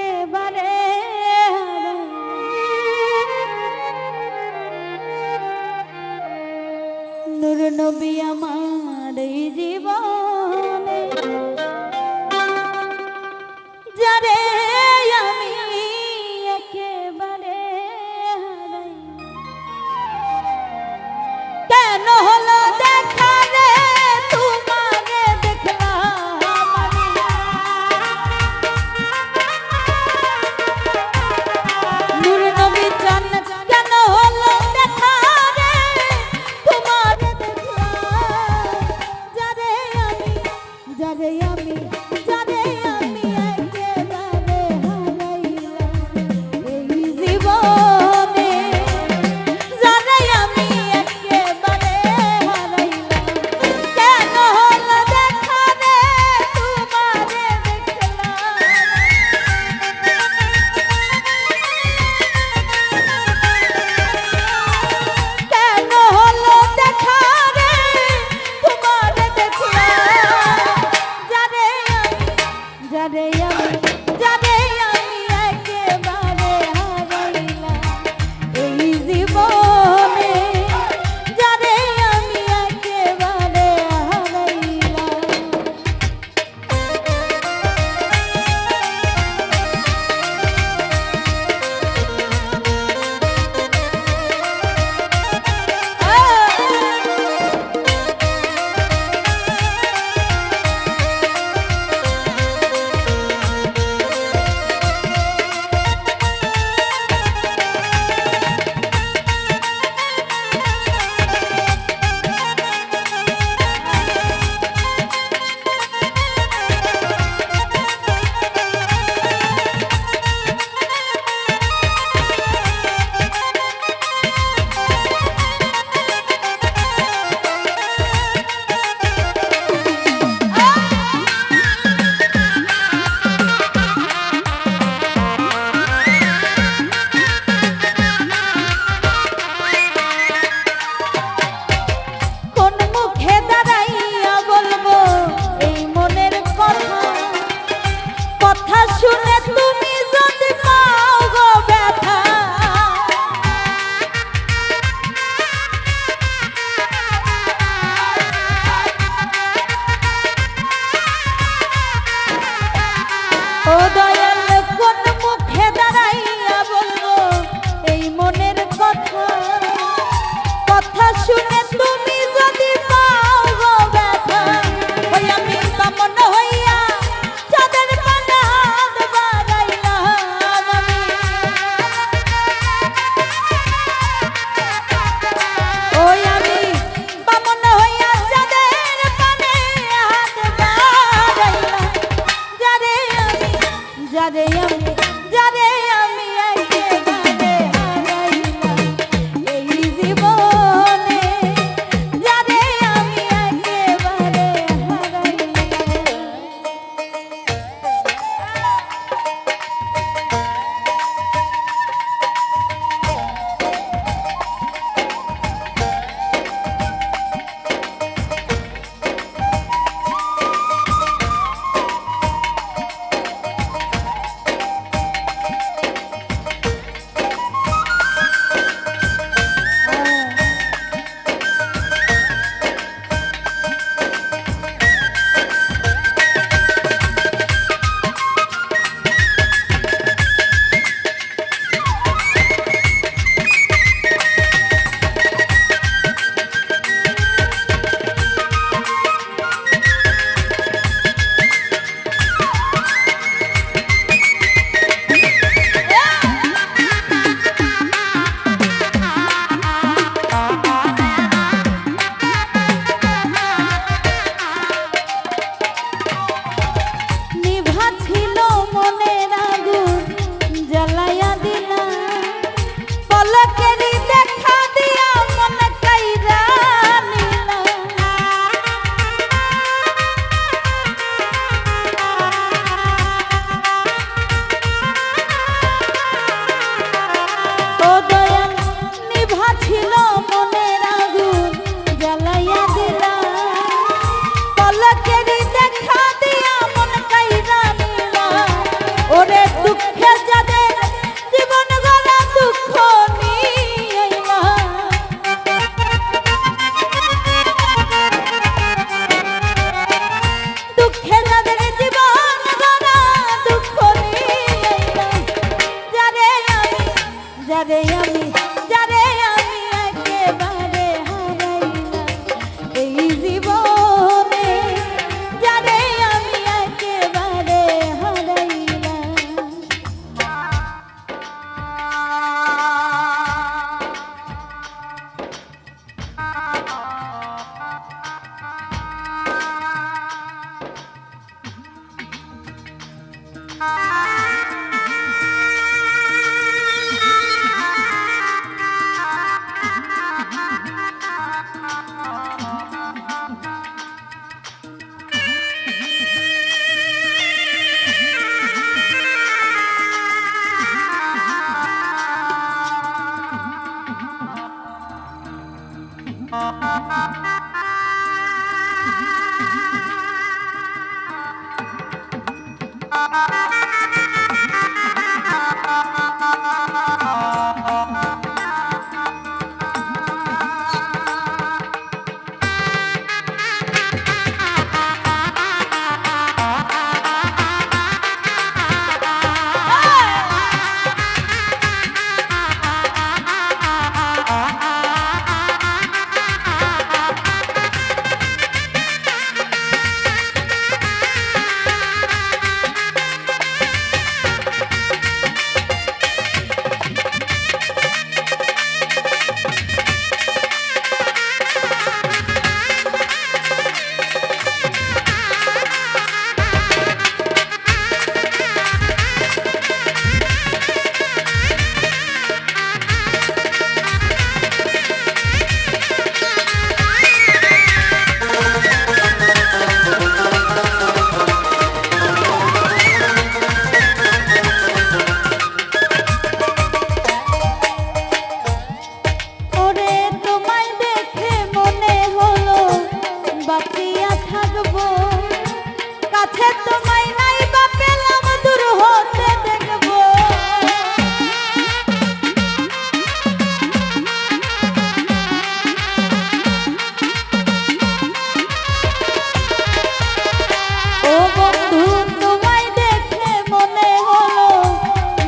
একেবারে নূর নবী আমার এই জীবনে যারে আমি একেবারে হারাই কেন হলো দেখা রে তোমারে দেখলাম আমি নূর নবী চান কেন হলো দেখা রে তোমারে দেখলাম যারে আমি যারে আমি যারে আমি একেবারে হারাইলাম এই জীবনে যারে আমি একেবারে হারাইলাম কেন হলো দেখা রে তোমারে দেখলাম কেন হলো দেখা রে তোমারে দেখলাম যারে আমি যারে আমি একেবারে হারাইলাম এই জীবনে যারে আমি একেবারে হারাইলাম কোন মুখে দাঁড়াইয়া বলবো এই মনের কথা কথা শুনে তুমি যদি পাও গো ব্যথা ও দয়াল কোন মুখে দাঁড়াইয়া বলবো এই মনের কথা কথা শুনে তুমি যদি পাও গো ব্যথা ওই আমি বামন হইয়া চাঁদের পানে হাত বাড়াইলাম আমি ওই আমি বামন হইয়া চাঁদের পানে হাত বাড়াইলাম যারে আমি যারে আমি যারে আমি একেবারে হারাইলাম এই জীবনে যারে আমি একেবারে হারাইলাম দুঃখে যাদের জীবন গলা দুঃখ নিয়ে দুঃখে যাদের জীবন গলা দুঃখ নিয়ে যারে আমি যারে আমি যারে আমি একেবারে হারাইলাম এই জীবনে যারে আমি একেবারে হারাইলাম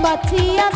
বাঁচিয়া